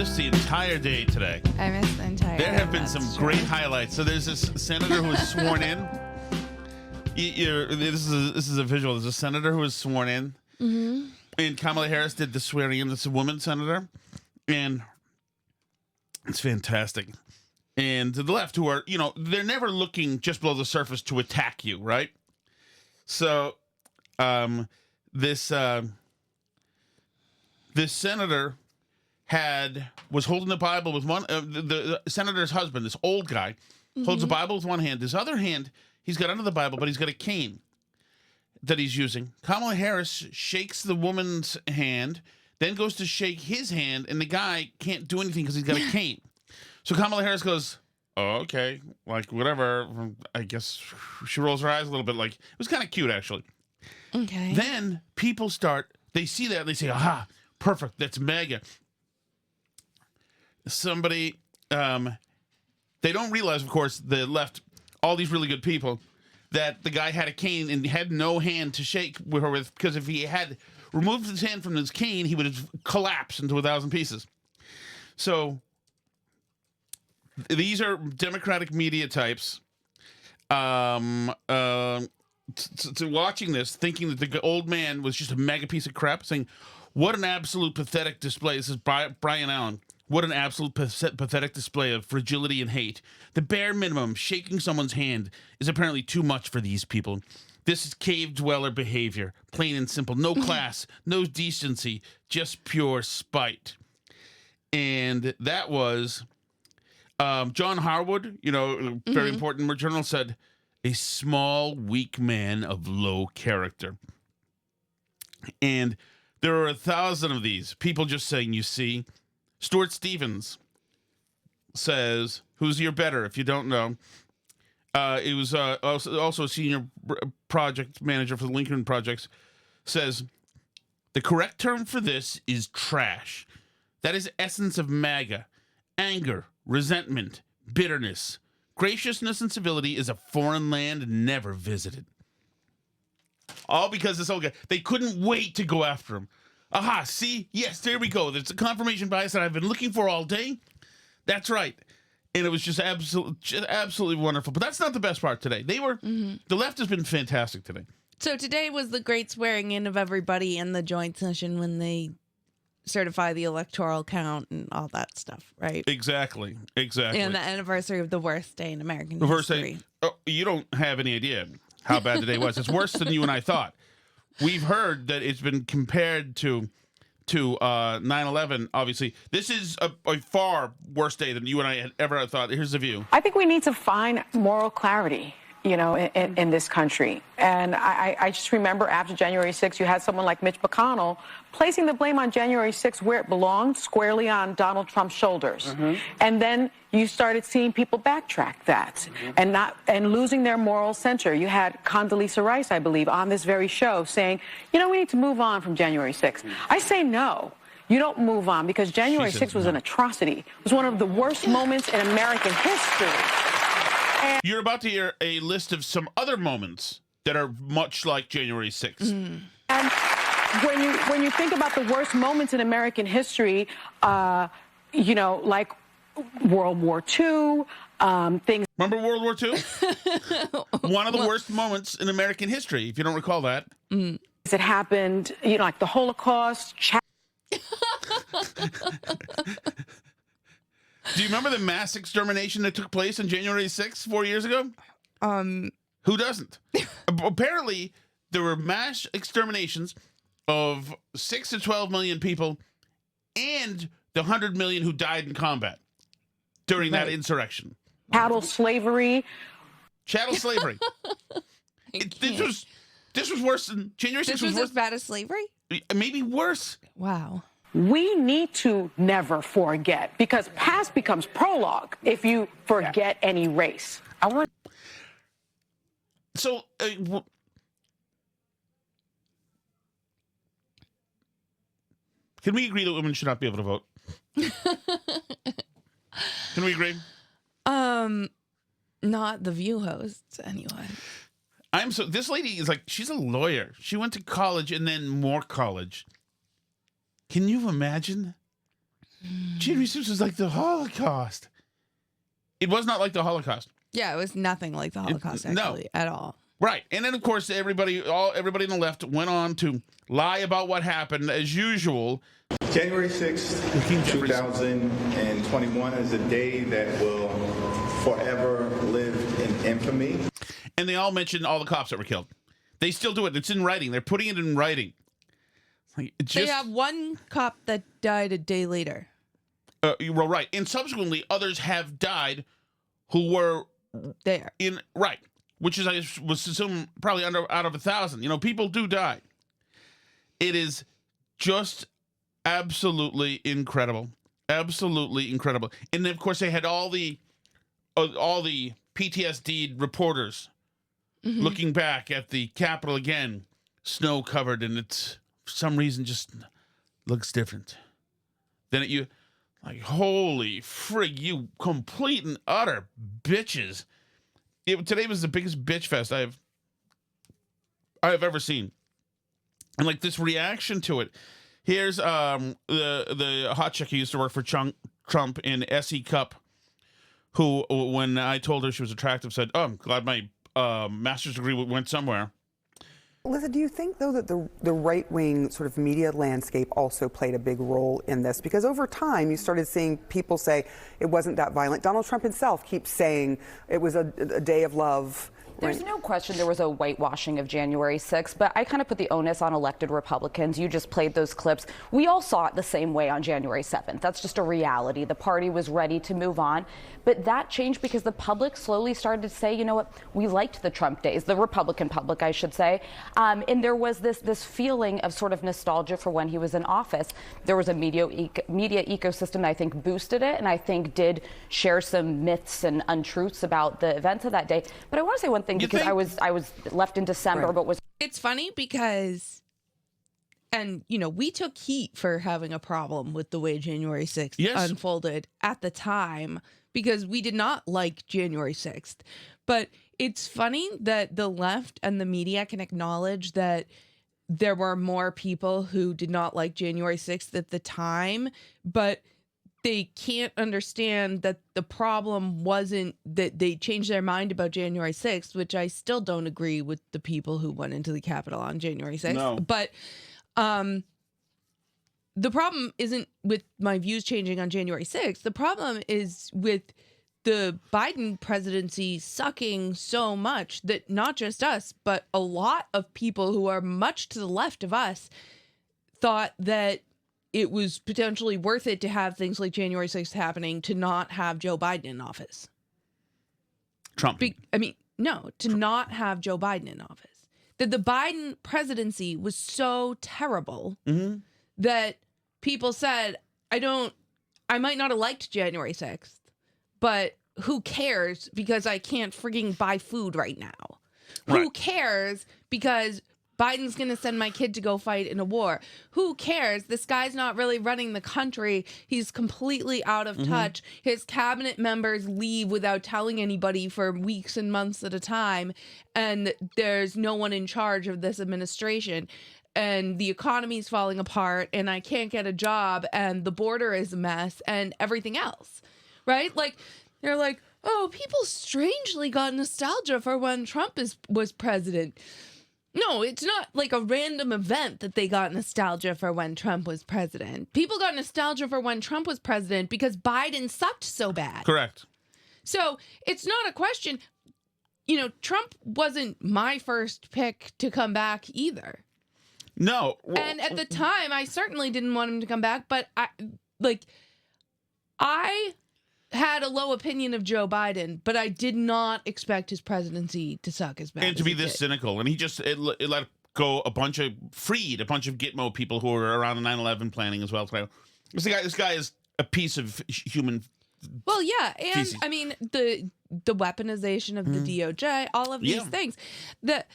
missed the entire day today. I missed the entire There have been that's some true. great highlights. So there's this senator who was sworn in. This is a visual. There's a senator who was sworn in. Mm-hmm. And Kamala Harris did the swearing in. It's a woman senator. And it's fantastic. And to the left, who are, they're never looking just below the surface to attack you, right? So this senator was holding the Bible with one, the senator's husband, this old guy, holds the Bible with one hand. His other hand, he's got under the Bible, but he's got a cane that he's using. Kamala Harris shakes the woman's hand, then goes to shake his hand, and the guy can't do anything because he's got a cane. So Kamala Harris goes, "Oh, okay, like whatever." I guess she rolls her eyes a little bit. Like, it was kind of cute, actually. Okay. Then people they see that, and they say, "Aha, perfect, that's mega." Somebody, they don't realize, of course, the left, all these really good people, that the guy had a cane and had no hand to shake her with, because if he had removed his hand from his cane, he would have collapsed into 1,000 pieces. So these are Democratic media types to watching this, thinking that the old man was just a mega piece of crap, saying, "What an absolute pathetic display." This is Brian Allen. "What an absolute pathetic display of fragility and hate. The bare minimum, shaking someone's hand, is apparently too much for these people. This is cave dweller behavior, plain and simple. No class, no decency, just pure spite." And that was John Harwood, very important journal, said, "A small, weak man of low character." And there are 1,000 of these people just saying, "You see." Stuart Stevens says, who's your better if you don't know. He was also a senior project manager for the Lincoln Projects, says, "The correct term for this is trash. That is essence of MAGA. Anger, resentment, bitterness. Graciousness and civility is a foreign land never visited." All because this old guy, they couldn't wait to go after him. Aha, see? Yes, there we go. There's a confirmation bias that I've been looking for all day. That's right. And it was just absolutely wonderful. But that's not the best part today. The left has been fantastic today. So today was the great swearing in of everybody in the joint session when they certify the electoral count and all that stuff, right? Exactly. And the anniversary of the worst day in American The first history. day, you don't have any idea how bad the day was. It's worse than you and I thought. We've heard that it's been compared to 9/11, obviously. This is a far worse day than you and I had ever thought. Here's the view. I think we need to find moral clarity, in this country. And I just remember after January 6th, you had someone like Mitch McConnell placing the blame on January 6th where it belonged, squarely on Donald Trump's shoulders. And then you started seeing people backtrack that and losing their moral center. You had Condoleezza Rice, I believe, on this very show saying, we need to move on from January 6th. I say no. You don't move on, because January 6th was an atrocity. It was one of the worst moments in American history. You're about to hear a list of some other moments that are much like January 6th. And when you think about the worst moments in American history, like World War II, things. Remember World War II? One of the worst moments in American history, if you don't recall that. That happened, like the Holocaust. Do you remember the mass extermination that took place on January 6th 4 years ago? Who doesn't? Apparently, there were mass exterminations of 6 to 12 million people and the 100 million who died in combat during that insurrection. Chattel slavery. Chattel slavery. This was worse than January 6th. This was as bad as slavery? Maybe worse. Wow. We need to never forget, because past becomes prologue if you forget any race. So, can we agree that women should not be able to vote? Can we agree? Not the View hosts, anyway. This lady is like, she's a lawyer. She went to college and then more college. Can you imagine? January 6th was like the Holocaust. It was not like the Holocaust. Yeah, it was nothing like the Holocaust, actually, at all. Right. And then, of course, everybody on the left went on to lie about what happened, as usual. January 6th, 2021 is a day that will forever live in infamy. And they all mentioned all the cops that were killed. They still do it. It's in writing. They're putting it in writing. They have one cop that died a day later. You were right. And subsequently, others have died who were there. Right. Which is, I was assumed, probably out of 1,000. You know, people do die. It is just absolutely incredible. Absolutely incredible. And then, of course, they had all the PTSD reporters looking back at the Capitol again, snow covered, and it's for some reason just looks different. Then you like, holy frig, you complete and utter bitches. Today was the biggest bitch fest I have ever seen. And like this reaction to it. Here's the hot chick who used to work for Trump in S.E. Cupp, who, when I told her she was attractive, said, "Oh, I'm glad my master's degree went somewhere." Liza, do you think, though, that the right-wing sort of media landscape also played a big role in this? Because over time, you started seeing people say it wasn't that violent. Donald Trump himself keeps saying it was a day of love. There's no question there was a whitewashing of January 6th, but I kind of put the onus on elected Republicans. You just played those clips. We all saw it the same way on January 7th. That's just a reality. The party was ready to move on, but that changed because the public slowly started to say, you know what, we liked the Trump days, the Republican public, I should say, and there was this feeling of sort of nostalgia for when he was in office. There was a media ecosystem that I think boosted it, and I think did share some myths and untruths about the events of that day. But I want to say one thing, because I was left in December, right. But was... It's funny because, and, you know, we took heat for having a problem with the way January 6th unfolded at the time because we did not like January 6th. But it's funny that the left and the media can acknowledge that there were more people who did not like January 6th at the time, but they can't understand that the problem wasn't that they changed their mind about January 6th, which I still don't agree with the people who went into the Capitol on January 6th. No. But the problem isn't with my views changing on January 6th. The problem is with the Biden presidency sucking so much that not just us, but a lot of people who are much to the left of us thought that it was potentially worth it to have things like January 6th happening to not have Joe Biden in office. Trump. To not have Joe Biden in office. That the Biden presidency was so terrible that people said, I might not have liked January 6th, but who cares because I can't frigging buy food right now? Right. Who cares because Biden's going to send my kid to go fight in a war? Who cares? This guy's not really running the country. He's completely out of touch. His cabinet members leave without telling anybody for weeks and months at a time. And there's no one in charge of this administration. And the economy's falling apart. And I can't get a job. And the border is a mess. And everything else. Right? Like, they're like, oh, people strangely got nostalgia for when Trump was president. No, it's not like a random event that they got nostalgia for when Trump was president. People got nostalgia for when Trump was president because Biden sucked so bad. Correct. So it's not a question. You know, Trump wasn't my first pick to come back either. No. And at the time, I certainly didn't want him to come back, but I had a low opinion of Joe Biden, but I did not expect his presidency to suck as bad. And to be this cynical. And he just it let go freed a bunch of Gitmo people who were around the 9/11 planning as well. This guy is a piece of human. Well, yeah, and feces. I mean the weaponization of the DOJ, all of these things. The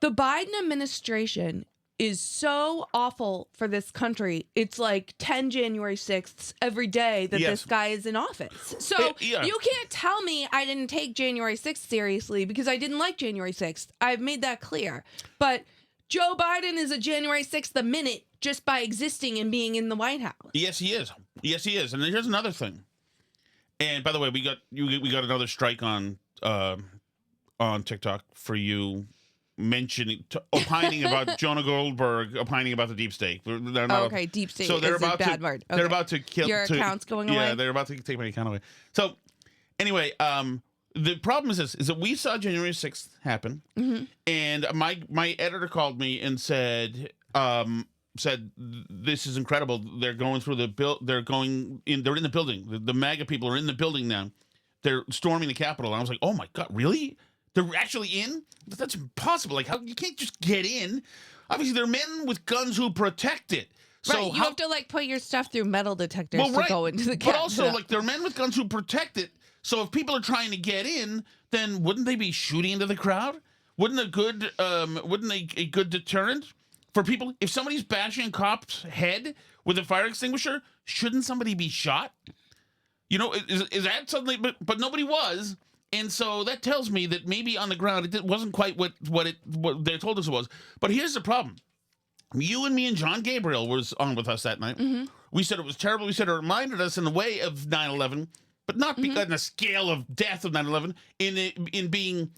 Biden administration is so awful for this country. It's like 10 January 6ths every day that this guy is in office. So you can't tell me I didn't take January 6th seriously because I didn't like January 6th. I've made that clear. But Joe Biden is a January 6th a minute just by existing and being in the White House. Yes, he is. Yes, he is. And here's another thing. And by the way, we got another strike on TikTok for you opining about Jonah Goldberg, opining about the deep state. Okay, deep state is a bad word. Okay. They're about to kill your account's going away. Yeah, they're about to take my account away. So anyway, the problem is this: is that we saw January 6th happen, and my editor called me and said this is incredible. They're going through they're in the building. The MAGA people are in the building now. They're storming the Capitol. And I was like, oh my God, really? They're actually in? That's impossible. Like, how you can't just get in. Obviously, they're men with guns who protect it. So right, you have to like put your stuff through metal detectors to go into the Capitol. But also, like, they're men with guns who protect it. So if people are trying to get in, then wouldn't they be shooting into the crowd? Wouldn't a good deterrent for people? If somebody's bashing a cop's head with a fire extinguisher, shouldn't somebody be shot? You know, is that suddenly? But nobody was, and so that tells me that maybe on the ground it wasn't quite what they told us it was. But here's the problem: you and me and John Gabriel was on with us that night. We said it was terrible. We said it reminded us in the way of 9/11, but not on the scale of death of 9/11. In being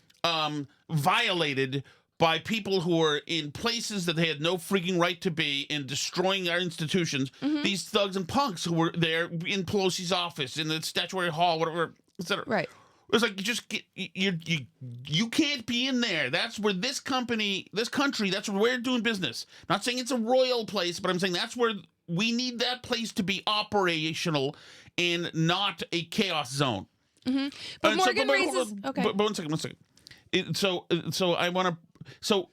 violated by people who are in places that they had no freaking right to be and destroying our institutions. These thugs and punks who were there in Pelosi's office, in the Statuary Hall, whatever, etc. Right. It's like you can't be in there. That's where this country, that's where we're doing business. Not saying it's a royal place, but I'm saying that's where we need that place to be operational and not a chaos zone. But Morgan raises... Okay. But one second. So I want to... So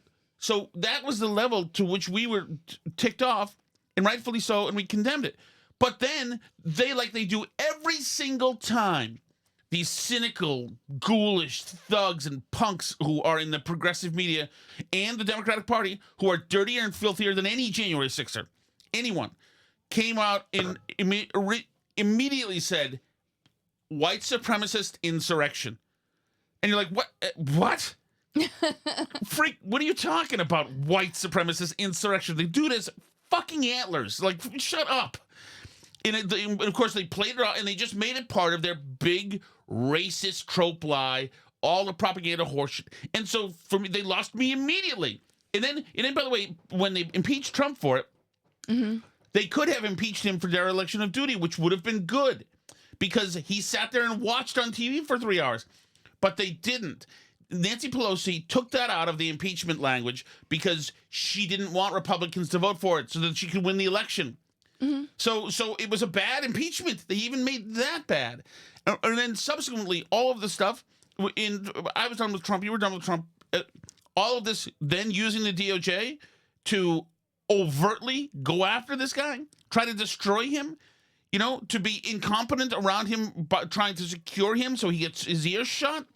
that was the level to which we were ticked off, and rightfully so, and we condemned it. But then they do every single time, these cynical, ghoulish thugs and punks who are in the progressive media and the Democratic Party, who are dirtier and filthier than any January 6er, anyone, came out and immediately said, white supremacist insurrection. And you're like, what? Freak, what are you talking about? White supremacist insurrection. They do this fucking antlers. Like, shut up. And of course, they played it out and they just made it part of their big racist trope lie, all the propaganda horseshit. And so for me, they lost me immediately. And then, by the way, when they impeached Trump for it, they could have impeached him for dereliction of duty, which would have been good because he sat there and watched on TV for 3 hours. But they didn't. Nancy Pelosi took that out of the impeachment language because she didn't want Republicans to vote for it so that she could win the election. So it was a bad impeachment. They even made that bad. And then subsequently, all of the stuff, I was done with Trump, you were done with Trump, all of this, then using the DOJ to overtly go after this guy, try to destroy him, to be incompetent around him, but trying to secure him so he gets his ears shot.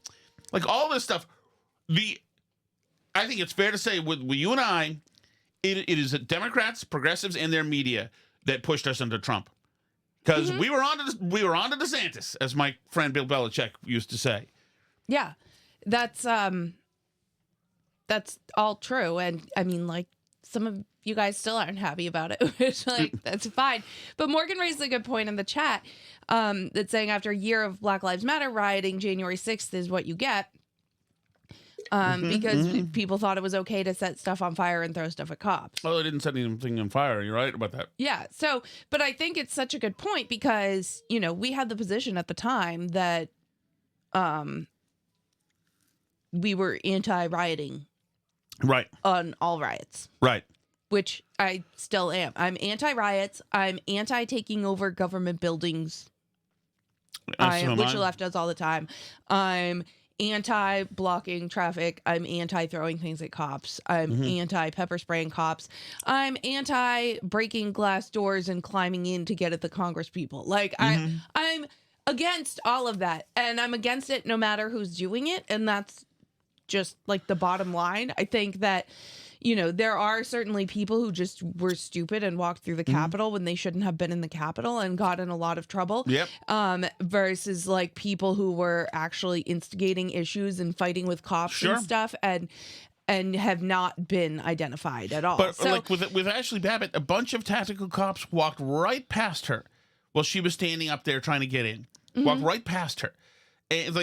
Like all this stuff, I think it's fair to say with you and I, it is the Democrats, progressives, and their media that pushed us into Trump, because we were on to DeSantis, as my friend Bill Belichick used to say. Yeah, that's all true, and I mean, like, some of you guys still aren't happy about it, which, like, that's fine. But Morgan raised a good point in the chat, that's saying after a year of Black Lives Matter rioting, January 6th is what you get, because people thought it was okay to set stuff on fire and throw stuff at cops. Well, they didn't set anything on fire. You're right about that. Yeah. So, but I think it's such a good point because, we had the position at the time that we were anti-rioting. Right. On all riots. Right. Which I still am. I'm anti-riots. I'm anti-taking over government buildings, which the left does all the time. I'm anti-blocking traffic. I'm anti-throwing things at cops. I'm anti-pepper spraying cops. I'm anti-breaking glass doors and climbing in to get at the Congress people. Like, I'm against all of that. And I'm against it no matter who's doing it. And that's just, like, the bottom line. I think that, there are certainly people who just were stupid and walked through the Capitol when they shouldn't have been in the Capitol and got in a lot of trouble. Yep. Versus, like, people who were actually instigating issues and fighting with cops and stuff and have not been identified at all. But, like, with Ashley Babbitt, a bunch of tactical cops walked right past her Well, she was standing up there trying to get in. Walked right past her. And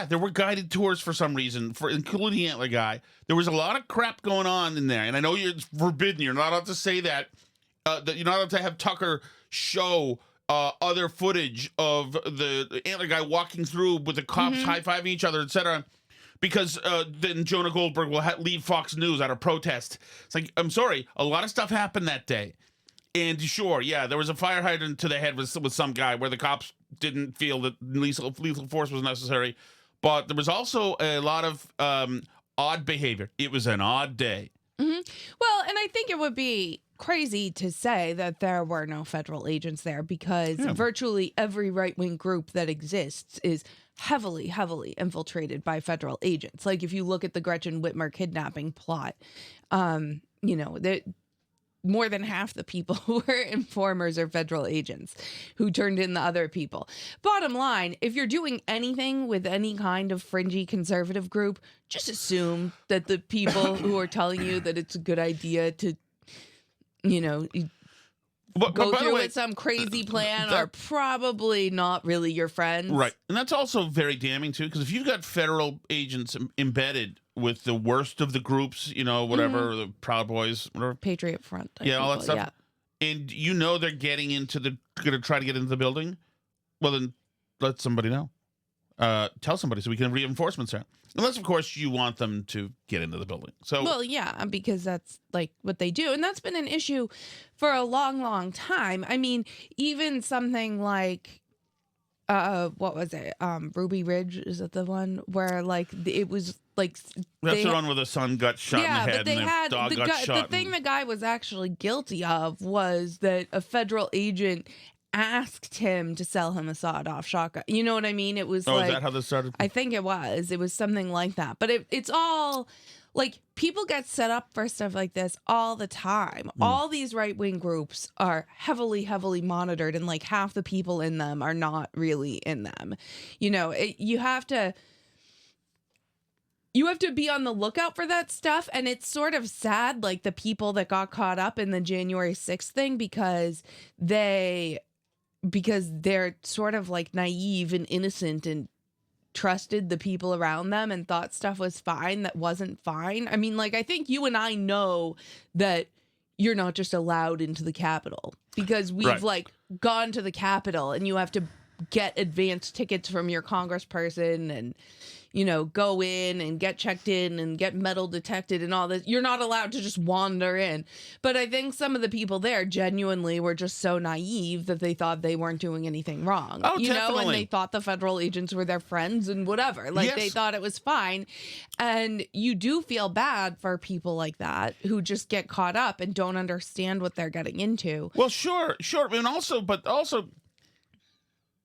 there were guided tours for some reason, including the antler guy. There was a lot of crap going on in there, and I know it's forbidden. You're not allowed to say that. That you're not allowed to have Tucker show other footage of the antler guy walking through with the cops high-fiving each other, etc. Because then Jonah Goldberg will leave Fox News out of protest. It's like, I'm sorry, a lot of stuff happened that day. And sure, yeah, there was a fire hydrant to the head with some guy where the cops didn't feel that lethal force was necessary. But there was also a lot of odd behavior. It was an odd day. Well, and I think it would be crazy to say that there were no federal agents there because virtually every right-wing group that exists is heavily, heavily infiltrated by federal agents. Like if you look at the Gretchen Whitmer kidnapping plot, more than half the people who were informers are federal agents who turned in the other people. Bottom line, if you're doing anything with any kind of fringy conservative group, just assume that the people who are telling you that it's a good idea to, go through with some crazy plan are probably not really your friends. Right. And that's also very damning, too, because if you've got federal agents embedded with the worst of the groups, whatever, the Proud Boys, whatever. Patriot Front. All that stuff. Yeah. And they're going to try to get into the building, well, then let somebody know. Tell somebody so we can have reinforcements there. Unless, of course, you want them to get into the building. Well, yeah, because that's like what they do. And that's been an issue for a long, long time. I mean, even something like, what was it? Ruby Ridge, is it the one where it was like... That's the one where the son got shot in the head and the dog got shot. The thing the guy was actually guilty of was that a federal agent asked him to sell him a sawed-off shotgun. You know what I mean? It was is that how this started? I think it was. It was something like that. But it's all... Like, people get set up for stuff like this all the time. All these right-wing groups are heavily, heavily monitored, and, like, half the people in them are not really in them. You have to be on the lookout for that stuff, and it's sort of sad, like, the people that got caught up in the January 6th thing because they're sort of, like, naive and innocent and trusted the people around them and thought stuff was fine that wasn't fine. I mean, like, I think you and I know that you're not just allowed into the Capitol because we've gone to the Capitol and you have to get advance tickets from your congressperson and go in and get checked in and get metal detected and all this. You're not allowed to just wander in. But I think some of the people there genuinely were just so naive that they thought they weren't doing anything wrong. Oh, definitely. And they thought the federal agents were their friends and whatever. Like, they thought it was fine. And you do feel bad for people like that who just get caught up and don't understand what they're getting into. Well, sure. And also,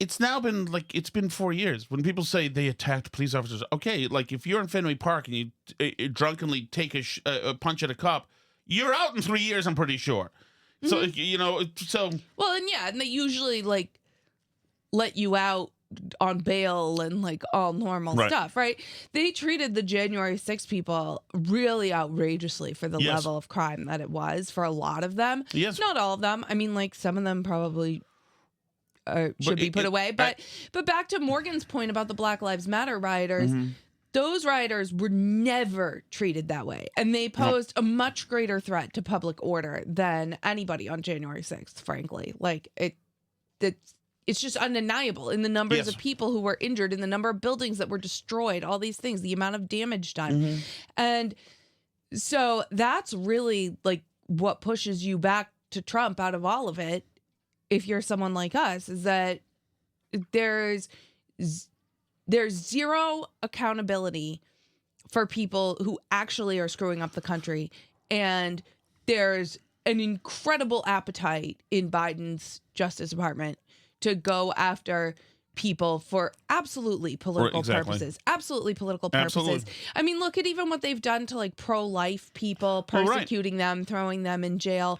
it's now been it's been 4 years. When people say they attacked police officers, okay, like if you're in Fenway Park and you drunkenly take a punch at a cop, you're out in 3 years, I'm pretty sure. So, Well, and they usually let you out on bail and all normal stuff, right? They treated the January 6th people really outrageously for the level of crime that it was for a lot of them. Yes. Not all of them. I mean, some of them probably should be put away. But back to Morgan's point about the Black Lives Matter rioters, those rioters were never treated that way. And they posed a much greater threat to public order than anybody on January 6th, frankly. It's just undeniable in the numbers of people who were injured, in the number of buildings that were destroyed, all these things, the amount of damage done. And so that's really what pushes you back to Trump out of all of it. If you're someone like us, is that there's zero accountability for people who actually are screwing up the country. And there's an incredible appetite in Biden's Justice Department to go after people for absolutely political purposes. Absolutely political purposes. Absolutely. I mean, look at even what they've done to pro-life people, persecuting them, throwing them in jail.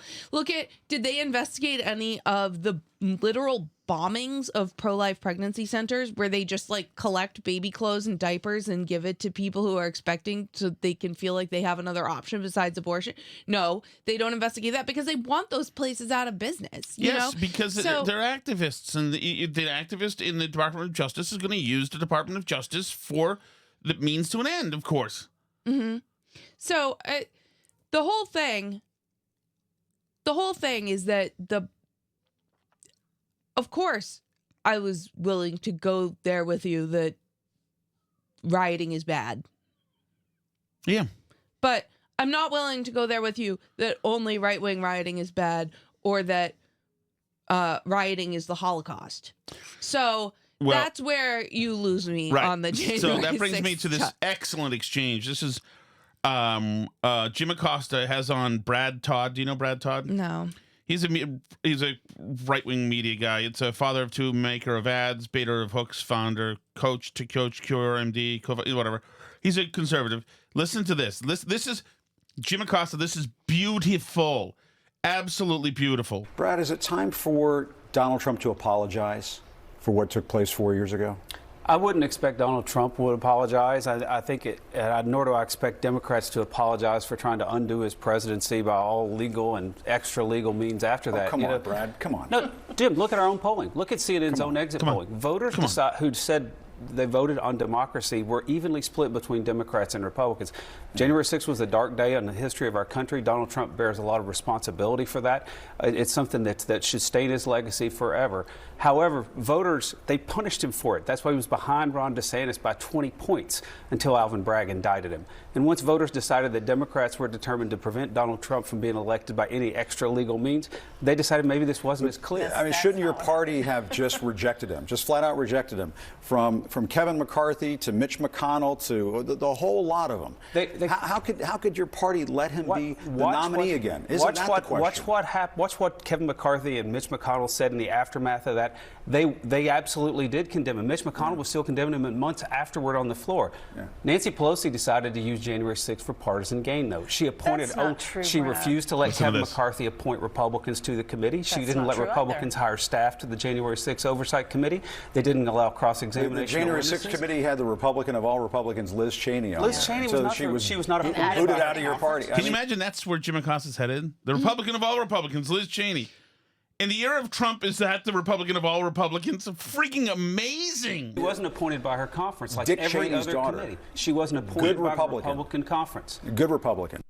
Did they investigate any of the literal bombings of pro-life pregnancy centers where they just like collect baby clothes and diapers and give it to people who are expecting so they can feel like they have another option besides abortion. No, they don't investigate that because they want those places out of business. You know? Because they're activists, and the activist in the Department of Justice is going to use the Department of Justice for the means to an end, of course. Mm-hmm. So the whole thing is that of course, I was willing to go there with you that rioting is bad. Yeah. But I'm not willing to go there with you that only right-wing rioting is bad or that rioting is the Holocaust. So that's where you lose me on the January 6th. So that brings me to this excellent exchange. This is Jim Acosta has on Brad Todd. Do you know Brad Todd? No. He's a right-wing media guy. It's a father of two, maker of ads, baiter of hooks, founder, coach to coach, cure, MD, whatever. He's a conservative. Listen to this. This is Jim Acosta. This is beautiful. Absolutely beautiful. Brad, is it time for Donald Trump to apologize for what took place 4 years ago? I wouldn't expect Donald Trump would apologize. I think nor do I expect Democrats to apologize for trying to undo his presidency by all legal and extra legal means after that. Come on, Brad. Come on. No, Jim, look at our own polling. Look at CNN's own exit polling. Voters who said they voted on democracy were evenly split between Democrats and Republicans. January 6th was a dark day in the history of our country. Donald Trump bears a lot of responsibility for that. It's something that should stain his legacy forever. However, voters, they punished him for it. That's why he was behind Ron DeSantis by 20 points until Alvin Bragg indicted him. And once voters decided that Democrats were determined to prevent Donald Trump from being elected by any extra legal means, they decided maybe this wasn't as clear. I mean, shouldn't your party have just rejected him, just flat out rejected him, from Kevin McCarthy to Mitch McConnell to the whole lot of them? How could your party let him be the nominee again? Isn't that the question? Watch what Kevin McCarthy and Mitch McConnell said in the aftermath of that. They absolutely did condemn him. Mitch McConnell was still condemning him months afterward on the floor. Yeah. Nancy Pelosi decided to use January 6th for partisan gain, though. She appointed. She refused to let Kevin McCarthy appoint Republicans to the committee. She didn't let Republicans hire staff to the January 6th Oversight Committee. They didn't allow cross-examination. The January 6th committee had the Republican of all Republicans, Liz Cheney, on Liz Cheney she was not booted out of your party. Can you imagine that's where Jim Acosta's headed? The Republican of all Republicans, Liz Cheney. In the era of Trump, is that the Republican of all Republicans? Freaking amazing. She wasn't appointed by her conference like Dick every Cheney's other daughter. committee. She wasn't appointed by the Republican conference. Good Republican.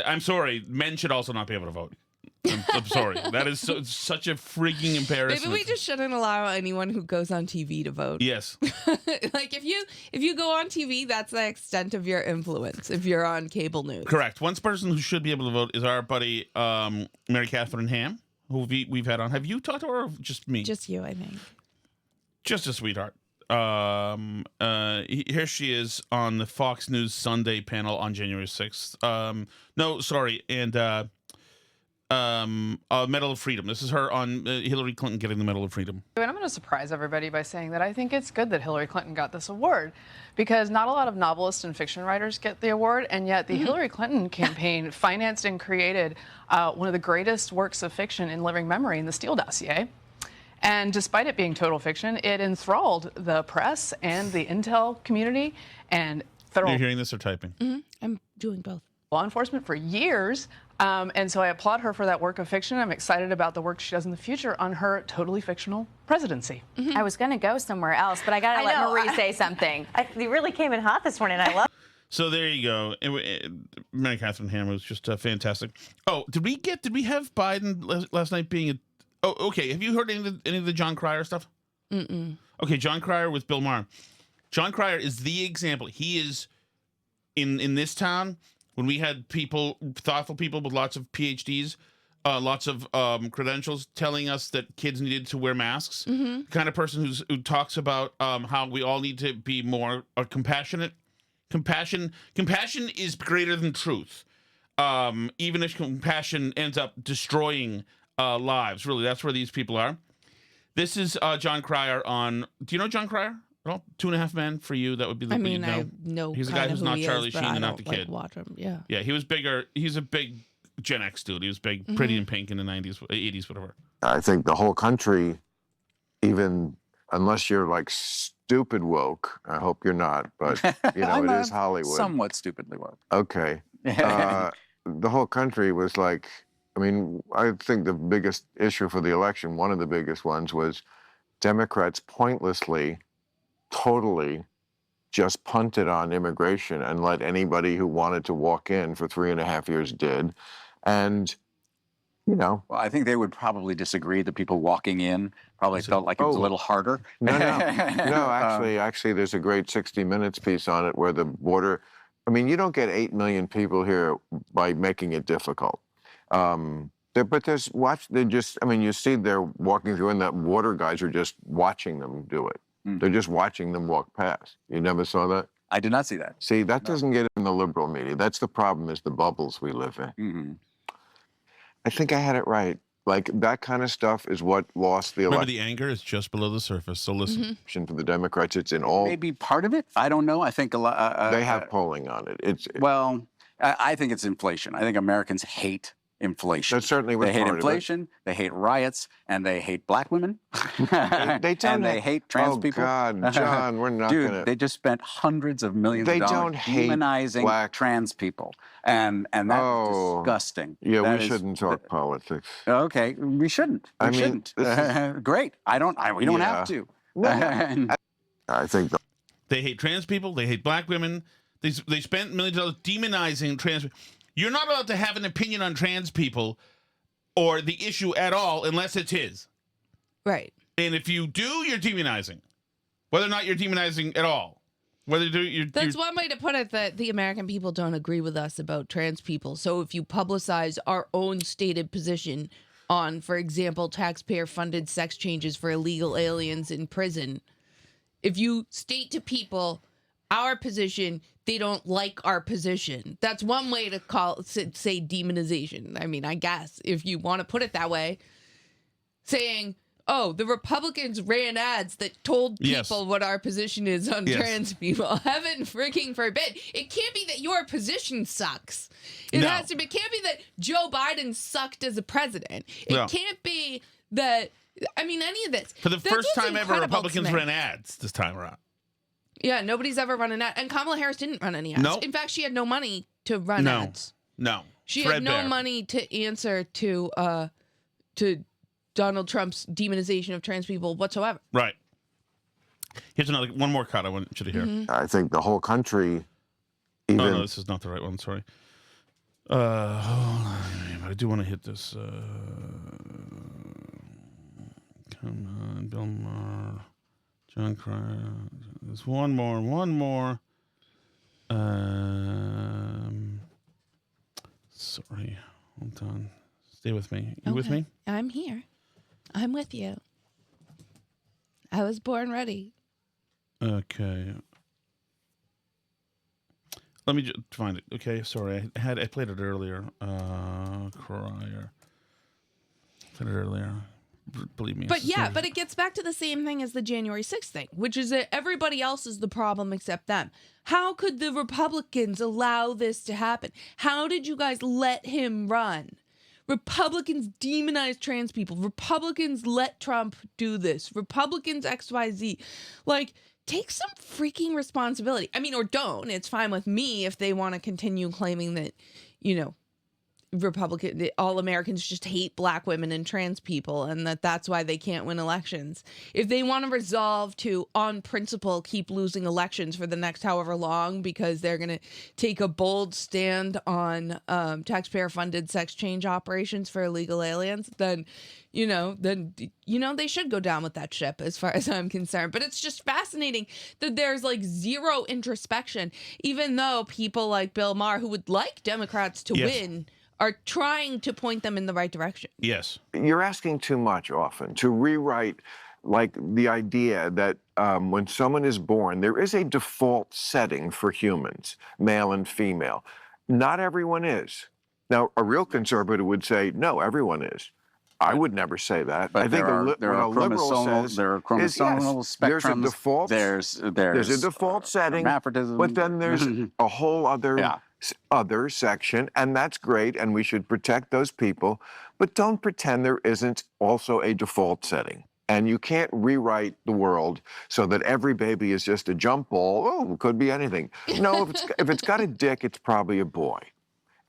I'm sorry. Men should also not be able to vote. I'm sorry. That is such a freaking embarrassment. Maybe we just shouldn't allow anyone who goes on TV to vote. Yes. Like if you go on TV, that's the extent of your influence. If you're on cable news, correct. One person who should be able to vote is our buddy Mary Catherine Ham, who we've had on. Have you talked to her, or just me? Just you, I think. Just a sweetheart. Here she is on the Fox News Sunday panel on January 6th. No, sorry, and. Medal of Freedom. This is her on Hillary Clinton getting the Medal of Freedom. And I'm going to surprise everybody by saying that I think it's good that Hillary Clinton got this award, because not a lot of novelists and fiction writers get the award, and yet the Hillary Clinton campaign financed and created one of the greatest works of fiction in living memory in the Steele dossier. And despite it being total fiction, it enthralled the press and the intel community and federal... You're hearing this or typing? Mm-hmm. I'm doing both. Law enforcement for years. And so I applaud her for that work of fiction. I'm excited about the work she does in the future on her totally fictional presidency. Mm-hmm. I was going to go somewhere else, but I got to let Marie say something. You really came in hot this morning. I love So there you go. Mary Catherine Ham was just fantastic. Oh, did we have Biden last night being a... Oh, okay. Have you heard any of the John Cryer stuff? Mm-mm. Okay, John Cryer with Bill Maher. John Cryer is the example. He is, in this town... When we had thoughtful people with lots of PhDs, lots of credentials telling us that kids needed to wear masks, the kind of person who talks about how we all need to be more compassionate. Compassion is greater than truth. Even if compassion ends up destroying lives, really, that's where these people are. This is John Cryer on... Do you know John Cryer? Well, 2.5 Men for you. That would be the... I know he's the guy who's not Charlie Sheen and not the kid. Watch him. Yeah. Yeah, he was bigger. He's a big Gen X dude. He was big, pretty in pink in the 90s, 80s, whatever. I think the whole country, even unless you're like stupid woke, I hope you're not, but you know, it is Hollywood. Somewhat stupidly woke. Okay. The whole country was like, I mean, I think the biggest issue for the election, one of the biggest ones, was Democrats pointlessly, totally just punted on immigration and let anybody who wanted to walk in for 3.5 years did. And, you know. Well, I think they would probably disagree. The people walking in probably felt like it was a little harder. No, actually, there's a great 60 Minutes piece on it where the border, I mean, you don't get 8 million people here by making it difficult. But they're just, I mean, you see they're walking through and the border guys are just watching them do it. They're just watching them walk past. You never saw that? I did not see that. See, that doesn't get in the liberal media. That's the problem, is the bubbles we live in. Mm-hmm. I think I had it right. Like, that kind of stuff is what lost the election. Remember, the anger is just below the surface, so listen. For the Democrats, it's in all... Maybe part of it? I don't know. I think a lot... they have polling on it. Well, I think it's inflation. I think Americans hate inflation. That certainly was They hate part inflation, they hate riots, and they hate black women. They don't and they hate trans people. Oh, God, John, we're not Dude, gonna... they just spent hundreds of millions of dollars don't hate demonizing trans people. And that's disgusting. Yeah, that we shouldn't talk politics. Okay, we shouldn't. We shouldn't. Great. We don't have to. I think... They hate trans people. They hate black women. They spent millions of dollars demonizing trans people. You're not allowed to have an opinion on trans people or the issue at all unless it's his. Right. And if you do, you're demonizing. Whether or not you're demonizing at all. That's one way to put it, that the American people don't agree with us about trans people. So if you publicize our own stated position on, for example, taxpayer-funded sex changes for illegal aliens in prison, if you state to people our position, they don't like our position. That's one way to say demonization. I mean, I guess if you want to put it that way, saying, oh, the Republicans ran ads that told people what our position is on trans people. Heaven freaking forbid. It can't be that your position sucks. It can't be that Joe Biden sucked as a president. It can't be that, I mean, any of this. For the first time ever, Republicans ran ads this time around. Yeah, nobody's ever run an ad. And Kamala Harris didn't run any ads. Nope. In fact, she had no money to run ads. No. She had no money to answer to Donald Trump's demonization of trans people whatsoever. Right. Here's one more cut I want you to hear. I think the whole country... Even... Oh, no, this is not the right one. Sorry. Hold on. I do want to hit this. Come on, Bill Maher. John Cryer. There's one more. Sorry. Hold on. Stay with me. You with me? I'm here. I'm with you. I was born ready. Okay. Let me just find it. Okay, sorry. I played it earlier. Cryer. Played it earlier. Believe me. But but it gets back to the same thing as the January 6th thing, which is that everybody else is the problem except them. How could the Republicans allow this to happen? How did you guys let him run? Republicans demonize trans people. Republicans let Trump do this. Republicans XYZ. Like, take some freaking responsibility. I mean, or don't. It's fine with me if they want to continue claiming that, all Americans just hate black women and trans people and that's why they can't win elections. If they want to resolve to, on principle, keep losing elections for the next however long because they're going to take a bold stand on taxpayer-funded sex change operations for illegal aliens, then they should go down with that ship as far as I'm concerned. But it's just fascinating that there's like zero introspection, even though people like Bill Maher, who would like Democrats to win, are trying to point them in the right direction. Yes. You're asking too much often to rewrite, like, the idea that when someone is born, there is a default setting for humans, male and female. Not everyone is. Now, a real conservative would say, no, everyone is. I would never say that. But I think there are chromosomal spectrums. There's a default. There's a default setting. Hermaphroditism. But then there's a whole other other section, and that's great, and we should protect those people, but don't pretend there isn't also a default setting. And you can't rewrite the world so that every baby is just a jump ball. Oh, it could be anything. No, if it's got a dick, it's probably a boy.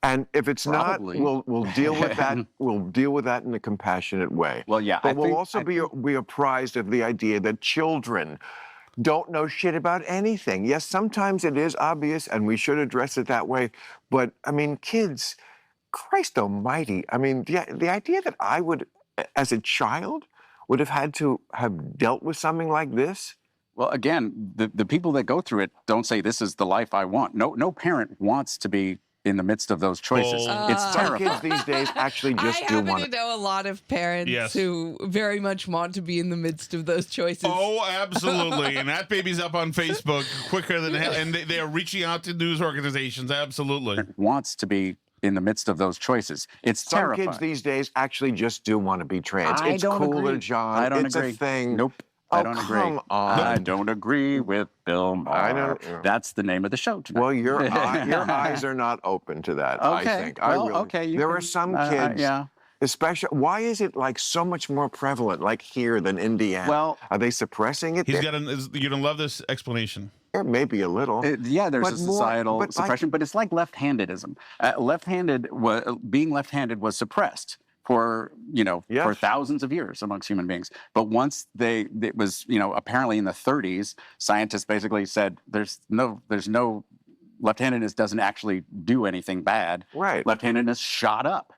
And if it's Probably. not, we'll deal with that. We'll deal with that in a compassionate way. Well, yeah, but we'll also be apprised of the idea that children don't know shit about anything. Yes, sometimes it is obvious, and we should address it that way. But I mean, kids, Christ Almighty! I mean, the idea that I would, as a child, would have had to have dealt with something like this. Well, again, the people that go through it don't say this is the life I want. No parent wants to be in the midst of those choices. It's Some terrifying. kids these days actually just I do happen want to know a lot of parents Yes. who very much want to be in the midst of those choices. Oh, absolutely. And that baby's up on Facebook quicker than hell. And they are reaching out to news organizations. Absolutely. Wants to be in the midst of those choices. It's Some terrifying. kids these days actually just do want to be trans. I It's don't cooler, agree. John. I don't it's agree. a thing. Nope. Oh, I don't agree. come on. I don't agree with Bill Maher. I know. That's the name of the show tonight. Well, your eyes are not open to that, I Okay. think. Well, okay, you There can- are some yeah. kids, especially, why is it like so much more prevalent, like here than Indiana? Well, are they suppressing it? You're going to love this explanation. There may be a little. Yeah, there's but a societal but suppression, but it's like left-handedism. Being left-handed was suppressed for for thousands of years amongst human beings. But once it was apparently in the 30s, scientists basically said there's no left-handedness doesn't actually do anything bad. Right. Left-handedness shot up.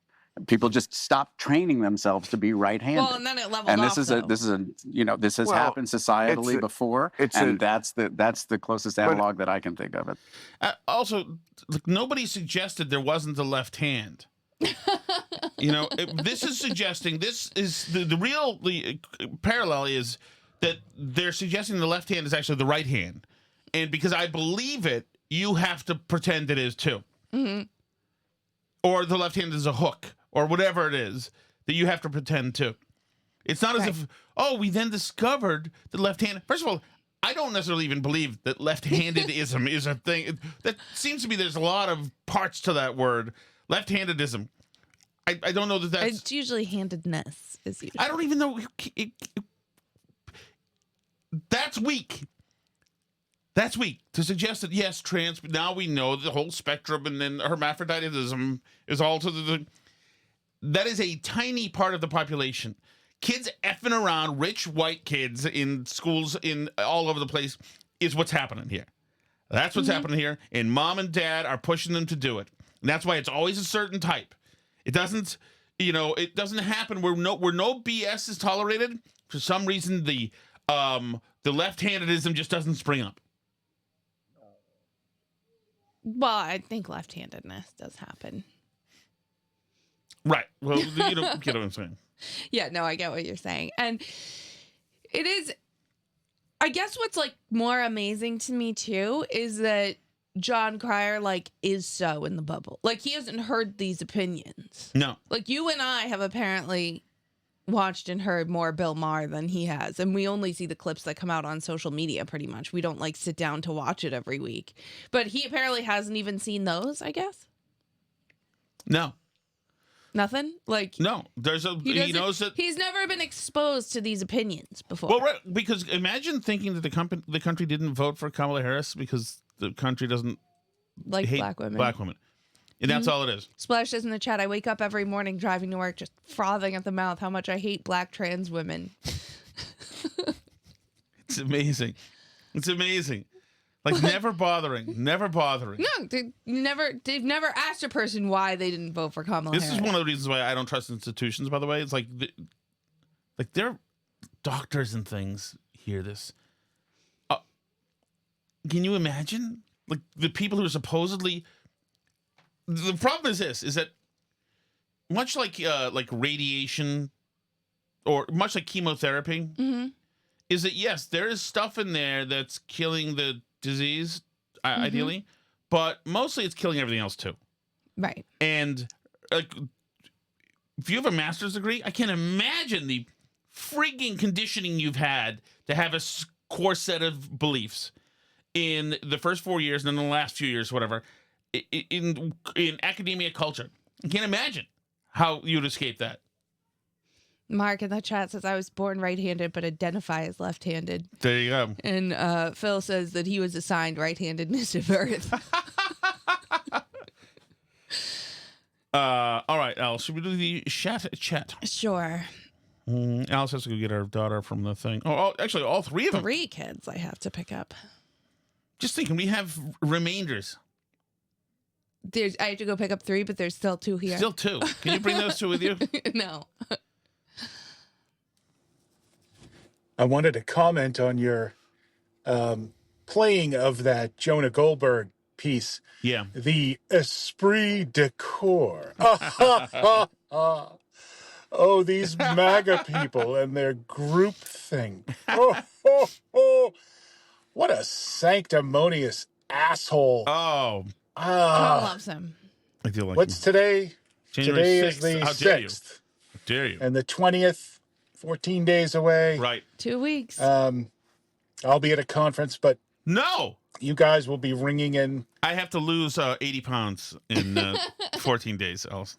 People just stopped training themselves to be right-handed. Well, and then it leveled and off, this has Well, happened societally before, and that's the closest analog that I can think of it. Also, look, nobody suggested there wasn't a left hand. This is suggesting this is the real parallel is that they're suggesting the left hand is actually the right hand, and because I believe it, you have to pretend it is too, or the left hand is a hook, or whatever it is that you have to pretend to. It's not as if we then discovered the left hand. First of all, I don't necessarily even believe that left-handedism is a thing. That seems to be there's a lot of parts to that word. Left-handedism. I don't know that that's... It's usually handedness. Is usually. I don't even know. That's weak. That's weak. To suggest that, yes, trans... Now we know the whole spectrum, and then hermaphroditism is all to the... That is a tiny part of the population. Kids effing around, rich white kids in schools in all over the place is what's happening here. That's what's happening here, and mom and dad are pushing them to do it. And that's why it's always a certain type. It doesn't, it doesn't happen where no BS is tolerated. For some reason, the left-handedism just doesn't spring up. Well, I think left-handedness does happen. Right. Well, you know what I'm saying. Yeah, no, I get what you're saying. And it is, I guess what's like more amazing to me too is that John Cryer is so in the bubble. Like he hasn't heard these opinions. No. Like you and I have apparently watched and heard more Bill Maher than he has. And we only see the clips that come out on social media pretty much. We don't sit down to watch it every week. But he apparently hasn't even seen those, I guess. No. Nothing? No, he knows that he's never been exposed to these opinions before. Well, right, because imagine thinking that the country didn't vote for Kamala Harris because the country doesn't hate black women. Black women, and that's all it is. Splash says in the chat, I wake up every morning driving to work just frothing at the mouth how much I hate black trans women. It's amazing. It's amazing. Never bothering. No, they've never asked a person why they didn't vote for Kamala This Harris. is one of the reasons why I don't trust institutions, by the way. It's their doctors and things hear this. Can you imagine? The people who are supposedly... The problem is this, is that much like radiation or much like chemotherapy, is that, yes, there is stuff in there that's killing the disease, ideally, but mostly it's killing everything else too. Right. And if you have a master's degree, I can't imagine the freaking conditioning you've had to have a core set of beliefs in the first 4 years and then the last few years, whatever. in academia culture. I can't imagine how you'd escape that. Mark in the chat says, I was born right-handed but identify as left-handed. There you go. And Phil says that he was assigned right-handedness at birth. All right, Alice, should we do the chat? Sure. Alice has to go get her daughter from the thing. Oh, actually, all three of them. 3 kids I have to pick up. Just thinking, we have remainders. I have to go pick up 3, but there's still 2 here. Still 2. Can you bring those 2 with you? No. I wanted to comment on your playing of that Jonah Goldberg piece. Yeah. The esprit de corps. Oh, these MAGA people and their group thing. What a sanctimonious asshole. Oh. Carl loves him. I do like What's him. today? January Today 6th. is the How dare you? 6th. How dare you? And the 20th, 14 days away. Right. 2 weeks. I'll be at a conference, but no, you guys will be ringing in. I have to lose 80 pounds in 14 days, Alice.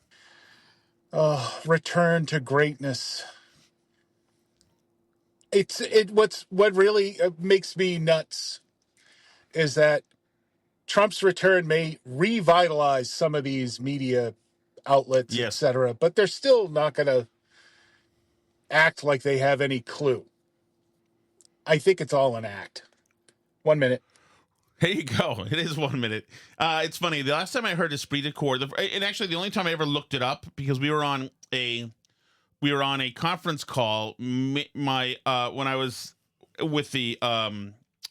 Oh, return to greatness. What really makes me nuts is that Trump's return may revitalize some of these media outlets, Yes. etc., but they're still not going to act like they have any clue. I think it's all an act. 1 minute. There you go. It is 1 minute. It's funny. The last time I heard esprit de corps, and actually the only time I ever looked it up, because we were on a conference call. When I was with the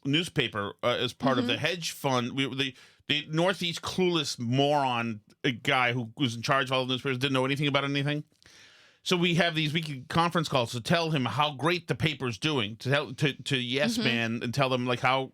newspaper as part of the hedge fund, the Northeast clueless moron guy who was in charge of all the newspapers didn't know anything about anything. So we have these weekly conference calls to tell him how great the paper's doing, to Yes Man, and tell them like how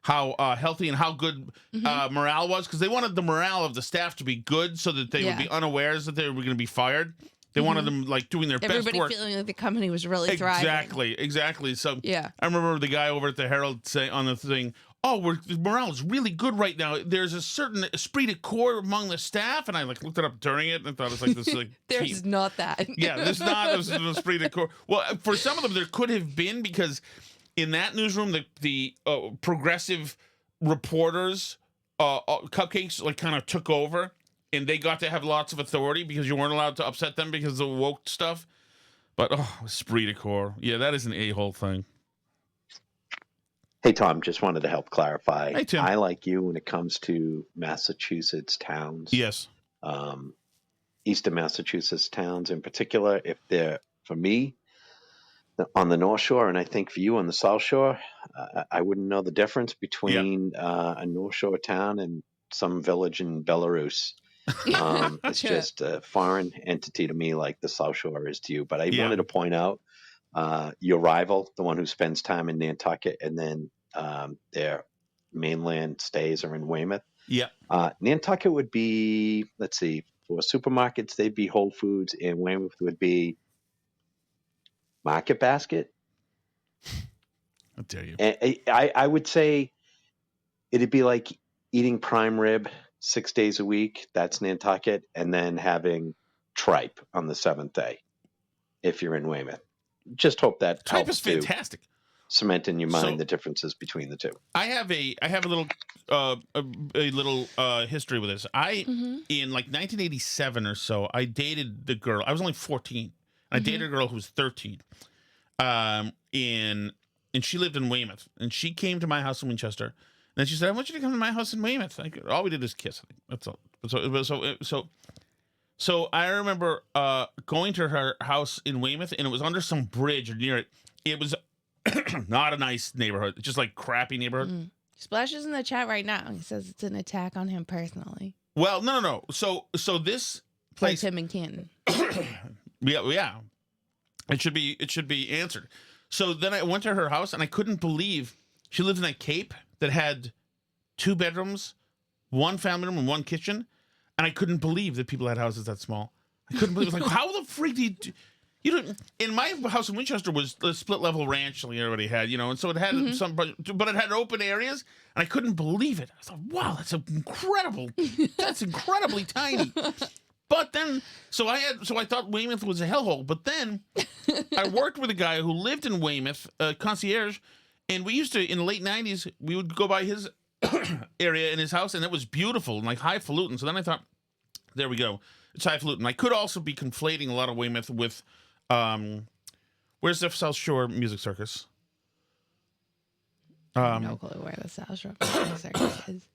healthy and how good morale was, because they wanted the morale of the staff to be good so that they would be unawares that they were going to be fired. They wanted them like doing their best work. Everybody feeling like the company was really thriving. Exactly. So yeah, I remember the guy over at the Herald saying on the thing, the morale is really good right now. There's a certain esprit de corps among the staff, and I like looked it up during it and thought it was like this like there's not that. Yeah, there's not an esprit de corps. Well, for some of them there could have been, because in that newsroom the progressive reporters cupcakes like kind of took over, and they got to have lots of authority because you weren't allowed to upset them because of the woke stuff. But esprit de corps, yeah, that is an a-hole thing. Hey, Tom, just wanted to help clarify. Hey, Tim. I, like you, when it comes to Massachusetts towns. Yes. Eastern Massachusetts towns in particular, if they're, for me, on the North Shore, and I think for you on the South Shore, I wouldn't know the difference between a North Shore town and some village in Belarus. It's just a foreign entity to me, like the South Shore is to you. But I wanted to point out your rival, the one who spends time in Nantucket, and then their mainland stays are in Weymouth. Yeah. Nantucket would be, let's see, for supermarkets, they'd be Whole Foods, and Weymouth would be Market Basket. How dare you? And I would say it'd be like eating prime rib 6 days a week. That's Nantucket. And then having tripe on the 7th day if you're in Weymouth. Just hope that tripe helps is fantastic. Cement in your mind the differences between the two. I have a little history with this. In like 1987 or so, I dated the girl. I was only 14. I dated a girl who was 13. And she lived in Weymouth. And she came to my house in Winchester. And then she said, I want you to come to my house in Weymouth. All we did is kiss. That's all. So I remember going to her house in Weymouth, and it was under some bridge or near it. It was not a nice neighborhood. Just like crappy neighborhood. Splash is in the chat right now. He says it's an attack on him personally. Well, no. So this place, like Tim and Canton. Yeah. It should be answered. So then I went to her house, and I couldn't believe she lived in a cape that had 2 bedrooms, 1 family room, and 1 kitchen. And I couldn't believe that people had houses that small. I couldn't believe it. Like, how the freak do You know, in my house in Winchester was the split level ranch we already had, and so it had some, but it had open areas, and I couldn't believe it. I thought, wow, that's incredibly tiny. But then, so I thought Weymouth was a hellhole. But then, I worked with a guy who lived in Weymouth, concierge, and we used to, in the late 90s, we would go by his area in his house, and it was beautiful and like highfalutin. So then I thought, there we go, it's highfalutin. I could also be conflating a lot of Weymouth with, where's the South Shore Music Circus? No clue where the South Shore Music Circus is.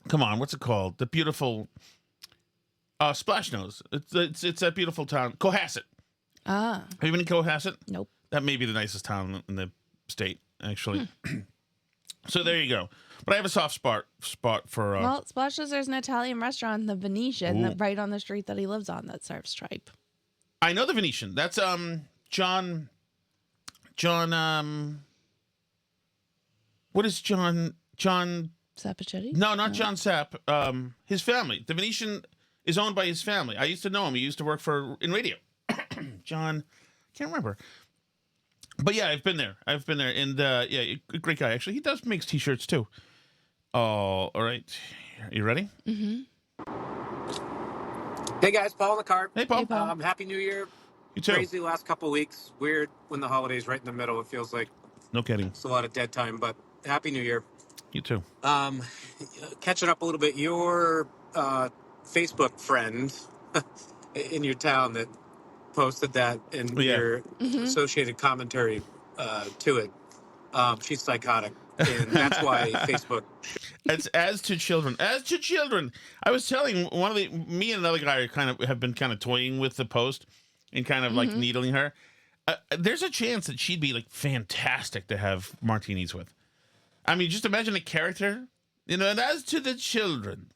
Come on, what's it called? The beautiful Splash Nose. It's that beautiful town, Cohasset. Ah, have you been in Cohasset? Nope. That may be the nicest town in the state, actually. So there you go. But I have a soft spot for. Well, Splash Nose, there's an Italian restaurant, the Venetian, right on the street that he lives on, that serves tripe. I know the Venetian. That's John. What is John Sappachetti? No, not John Sapp. His family. The Venetian is owned by his family. I used to know him. He used to work in radio. John, can't remember. But yeah, I've been there. And yeah, great guy. Actually, he makes t-shirts too. Oh, all right. You ready? Mm-hmm. Hey guys, Paul in the car. Hey Paul. Happy New Year. You too. Crazy last couple of weeks. Weird when the holidays right in the middle. It feels like no kidding. It's a lot of dead time, but Happy New Year. You too. Catching up a little bit. Your Facebook friend in your town that posted that and your associated commentary to it. She's psychotic, and that's why Facebook. It's as to children. I was telling me and another guy have been toying with the post and kind of like needling her. There's a chance that she'd be like fantastic to have martinis with. I mean, just imagine a character, and as to the children,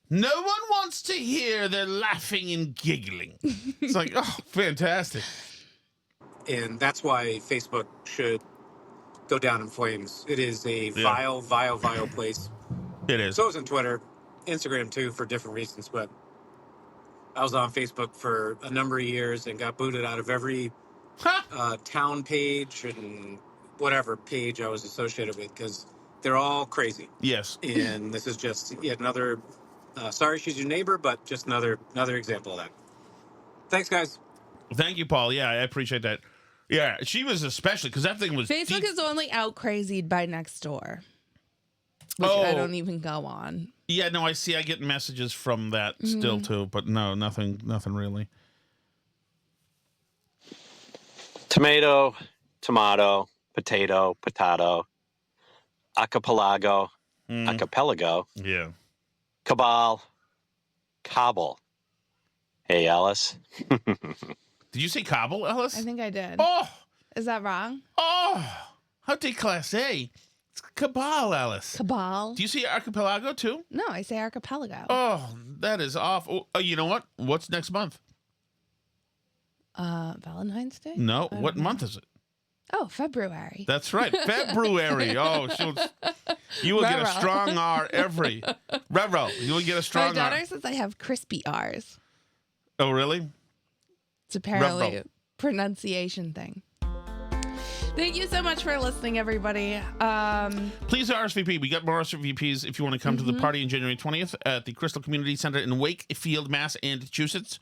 no one wants to hear their laughing and giggling. It's like, oh, fantastic. And that's why Facebook should go down in flames. It is a vile place. It is. So is on Twitter, Instagram too, for different reasons. But I was on Facebook for a number of years and got booted out of every town page and whatever page I was associated with because they're all crazy. Yes. And this is just yet another. Sorry, she's your neighbor, but just another example of that. Thanks, guys. Thank you, Paul. Yeah, I appreciate that. Yeah, she was especially because that thing was. Facebook is only out crazied by Nextdoor, which I don't even go on. Yeah, no, I see. I get messages from that still too, but no, nothing really. Tomato, potato, archipelago, archipelago. Yeah. Cabal, cobble. Hey, Alice. Did you say cobble, Alice? I think I did. Oh! Is that wrong? Oh! How déclassé. It's cabal, Alice. Cabal. Do you say archipelago too? No, I say archipelago. Oh, that is awful. Oh, you know what? What's next month? Valentine's Day? No. What month is it? Oh, February. That's right. February. Oh, you will get a strong R every. Rero. You will get a strong R. My daughter says I have crispy R's. Oh, really? It's apparently a pronunciation thing. Thank you so much for listening, everybody. Please RSVP. We got more RSVPs if you want to come to the party on January 20th at the Crystal Community Center in Wakefield, Massachusetts.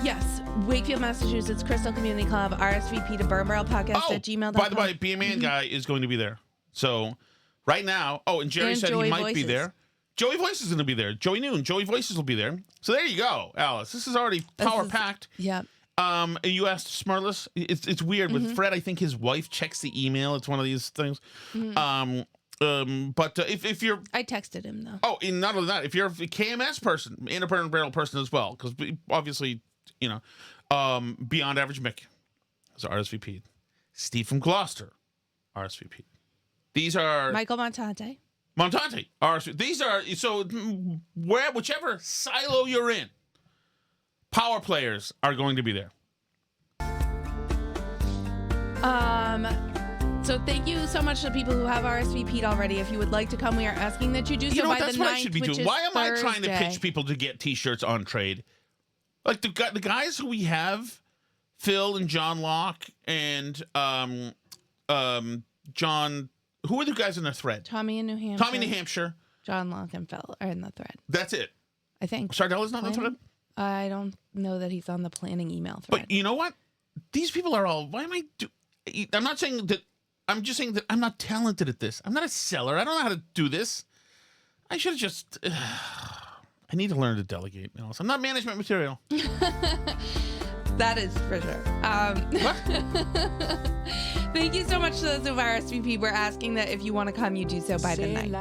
Yes, Wakefield, Massachusetts, Crystal Community Club, RSVP to burnbarrelpodcast@gmail.com. By the way, Be a Man Guy is going to be there. So, right now, and Jerry said Joey he might Voices. be there. Joey Voices is going to be there. Joey Noon, Joey Voices will be there. So there you go, Alice. This is already power-packed. Yep. And you asked Smartless. It's weird. With Fred, I think his wife checks the email. It's one of these things. But if you're... I texted him, though. Oh, and not only that, if you're a KMS person, Independent Barrel person as well, because obviously, Beyond Average Mick is RSVP. Steve from Gloucester, RSVP. These are... Michael Montante, RSVP. These are... So, whichever silo you're in, power players are going to be there. So thank you so much to people who have RSVP'd already. If you would like to come, we are asking that you do so by that's the what 9th, I should be which doing. is Why am I trying to Thursday. pitch people to get T-shirts on trade? Like the guys who we have, Phil and John Locke and John. Who are the guys in the thread? Tommy in New Hampshire. Tommy, New Hampshire. John Locke and Phil are in the thread. That's it. I think. Sardelli's not in the thread? I don't know that he's on the planning email thread. But you know what? These people are all. Why am I? I'm not saying that. I'm just saying that I'm not talented at this. I'm not a seller. I don't know how to do this. I should have just. I need to learn to delegate. Alice. I'm not management material. That is for sure. Thank you so much to those of RSVP. We're asking that if you want to come, you do so by the night.